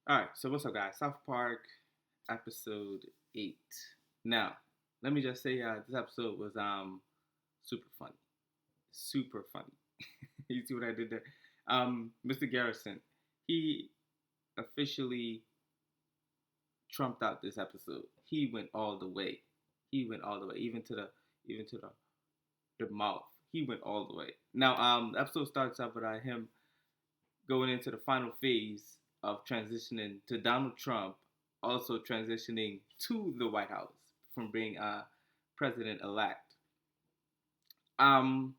All right, so what's up, guys? Southpark, episode 8. Now, let me just say, this episode was super funny, super funny. You see what I did there? Mr. Garrison, he officially trumped out this episode. He went all the way. He went all the way, even to the mouth. He went all the way. Now, the episode starts out with him going into the final phase of transitioning to Donald Trump, also transitioning to the White House from being president elect. Um,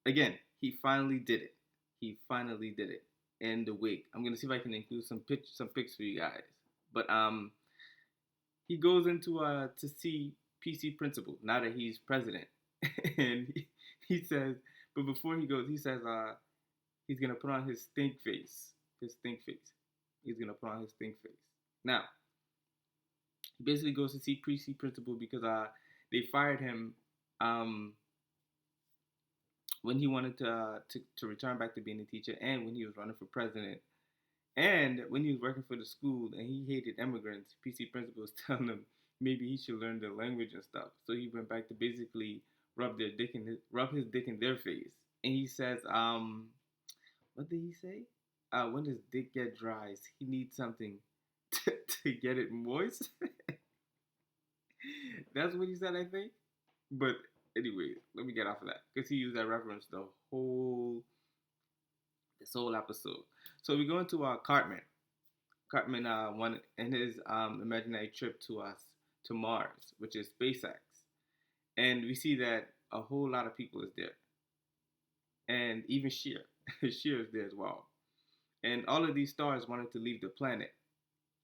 Again, he finally did it. He finally did it in the week. I'm gonna see if I can include some pics for you guys. But he goes into to see PC Principal now that he's president, and he says, but before he goes, he says he's gonna put on his stink face. His stink face. He's gonna put on his stink face. Now, he basically goes to see PC Principal because they fired him um when he wanted to return back to being a teacher, and when he was running for president, and when he was working for the school, and he hated immigrants. PC Principal was telling him maybe he should learn their language and stuff. So he went back to basically rub his dick in their face. And he says, what did he say? When his dick get dry, he needs something to get it moist. That's what he said, I think. But anyway, let me get off of that because he used that reference this whole episode. So we go into Cartman. Cartman won in his imaginary trip to Mars, which is SpaceX, and we see that a whole lot of people is there, and even Sheer, Sheer is there as well, and all of these stars wanted to leave the planet.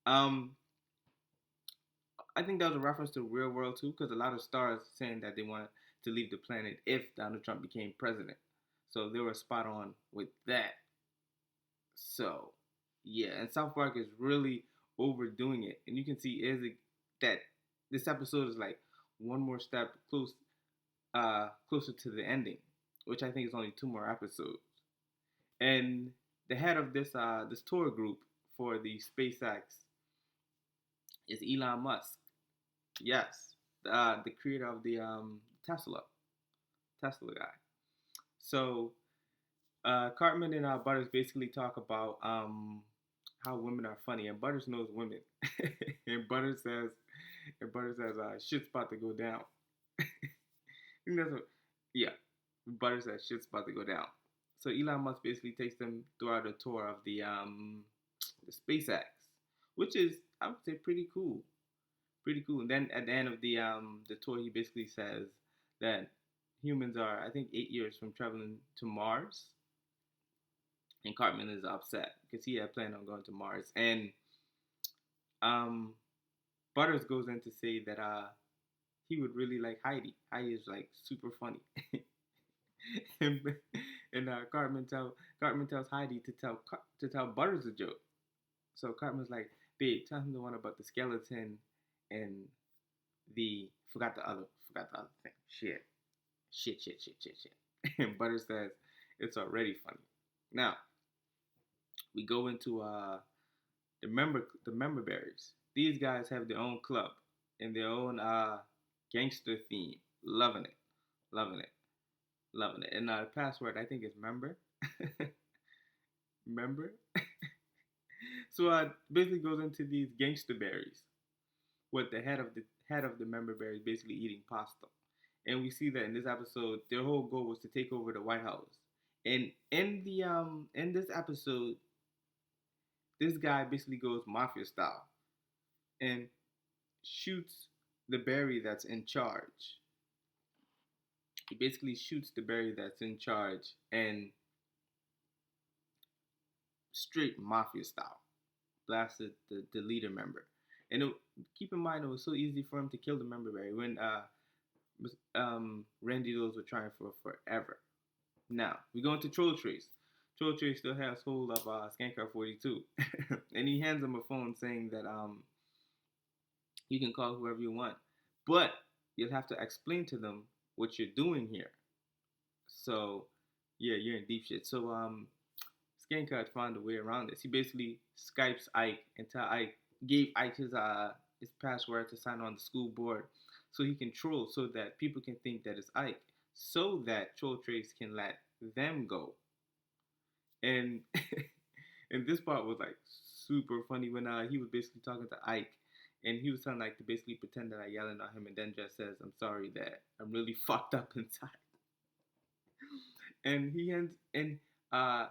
Um, I think that was a reference to real world too, because a lot of stars saying that they wanted to leave the planet if Donald Trump became president. So they were spot on with that. So yeah, and South Park is really overdoing it, and you can see is it that this episode is like one more step closer to the ending, which I think is only two more episodes. And the head of this tour group for the SpaceX is Elon Musk. Yes, the creator of the Tesla guy. So Cartman and Butters basically talk about how women are funny, and Butters knows women, and Butters says, shit's about to go down. I think that's what, yeah, Butters says shit's about to go down. So Elon Musk basically takes them throughout a tour of the SpaceX, which is I would say pretty cool, pretty cool. And then at the end of the tour, he basically says that humans are I think 8 years from traveling to Mars, and Cartman is upset because he had planned on going to Mars. And um, Butters goes in to say that he would really like Heidi. Heidi is like super funny, and, Cartman tells Heidi to tell Butters a joke. So Cartman's like, babe, tell him the one about the skeleton and the forgot the other thing. Shit. And Butters says it's already funny. Now we go into the Memberberries. These guys have their own club and their own gangster theme. Loving it, loving it, loving it. And the password I think is member. Member. So basically goes into these gangster berries with the head of the Memberberries basically eating pasta. And we see that in this episode, their whole goal was to take over the White House. And in this episode, this guy basically goes mafia style and shoots the berry that's in charge. He basically shoots the berry that's in charge and straight mafia style blasted the leader member. And keep in mind, it was so easy for him to kill the Memberberry when Randy Rhoads were trying for forever. Now we go into Troll Trace. Troll Trace still has hold of Skankar 42, and he hands him a phone saying that you can call whoever you want, but you'll have to explain to them what you're doing here. So yeah, you're in deep shit. So Skank found a way around this. He basically Skypes Ike and tell Ike gave Ike his password to sign on the school board, so he can troll, so that people can think that it's Ike, so that Troll Trace can let them go. And and this part was like super funny when he was basically talking to Ike, and he was telling like to basically pretend that I yelling at him, and then just says, "I'm sorry that I'm really fucked up inside." And he ends and uh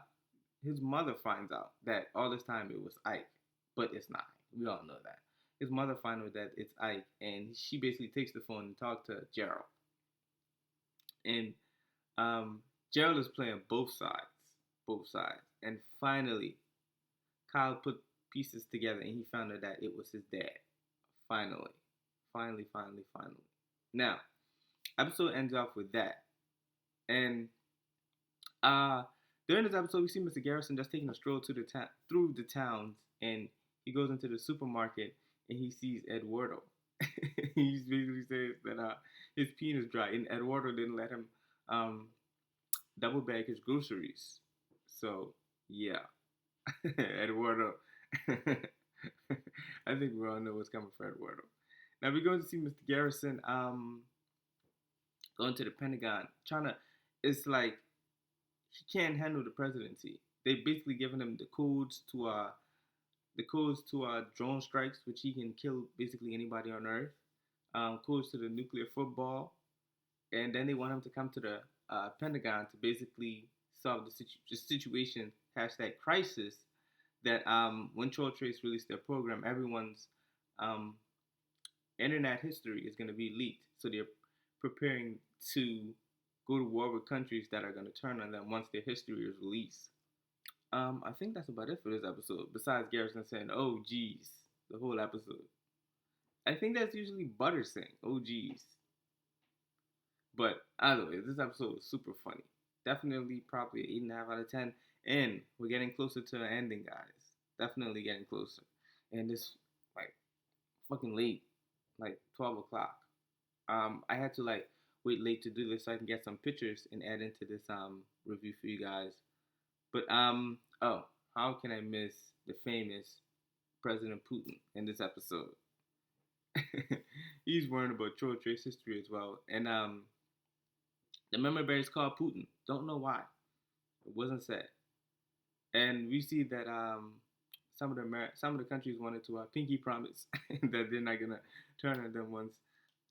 his mother finds out that all this time it was Ike, but it's not. We all know that. His mother finds out that it's Ike, and she basically takes the phone and talks to Gerald. And Gerald is playing both sides. And finally, Kyle put pieces together, and he found out that it was his dad. Finally, finally. Now, episode ends off with that, and uh, during this episode, we see Mr. Garrison just taking a stroll through the towns, and he goes into the supermarket and he sees Eduardo. He basically says that his penis dry, and Eduardo didn't let him um, double bag his groceries. So yeah, Eduardo. I think we all know what's coming for Eduardo. Now we're going to see Mr. Garrison going to the Pentagon, trying to. It's like he can't handle the presidency. They basically giving him the codes to drone strikes, which he can kill basically anybody on Earth. Codes to the nuclear football, and then they want him to come to the Pentagon to basically solve the situation #crisis. That when Troll Trace released their program, everyone's um, internet history is going to be leaked. So they're preparing to go to war with countries that are going to turn on them once their history is released. I think that's about it for this episode. Besides Garrison saying, "Oh geez," the whole episode. I think that's usually Butter saying, "Oh geez." But either way, this episode was super funny. Definitely, probably 8.5 out of 10. And we're getting closer to the ending, guys. Definitely getting closer. And it's like fucking late, like 12 o'clock. I had to like wait late to do this so I can get some pictures and add into this review for you guys. But oh, how can I miss the famous President Putin in this episode? He's worrying about Troll Trace history as well, and the Memberberry is called Putin. Don't know why. It wasn't said, and we see that some of the countries wanted to pinky promise that they're not gonna turn on them once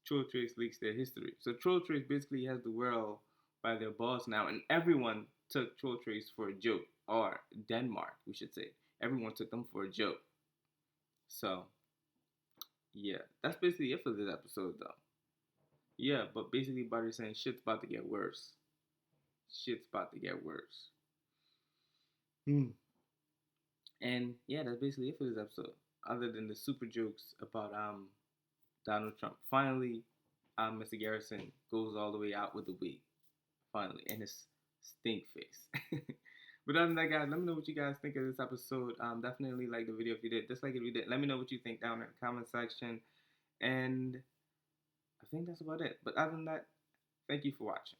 Troll Trace leaks their history. So Troll Trace basically has the world by their balls now, and everyone took Troll Trace for a joke, or Denmark, we should say. Everyone took them for a joke. So yeah, that's basically it for this episode, though. Yeah, but basically, Butter saying shit's about to get worse. Shit's about to get worse. And yeah, that's basically it for this episode. Other than the super jokes about Donald Trump. Finally, Mr. Garrison goes all the way out with the wig. Finally, and his stink face. But other than that, guys, let me know what you guys think of this episode. Definitely like the video if you did. Dislike it if you did. Let me know what you think down in the comment section. And I think that's about it. But other than that, thank you for watching.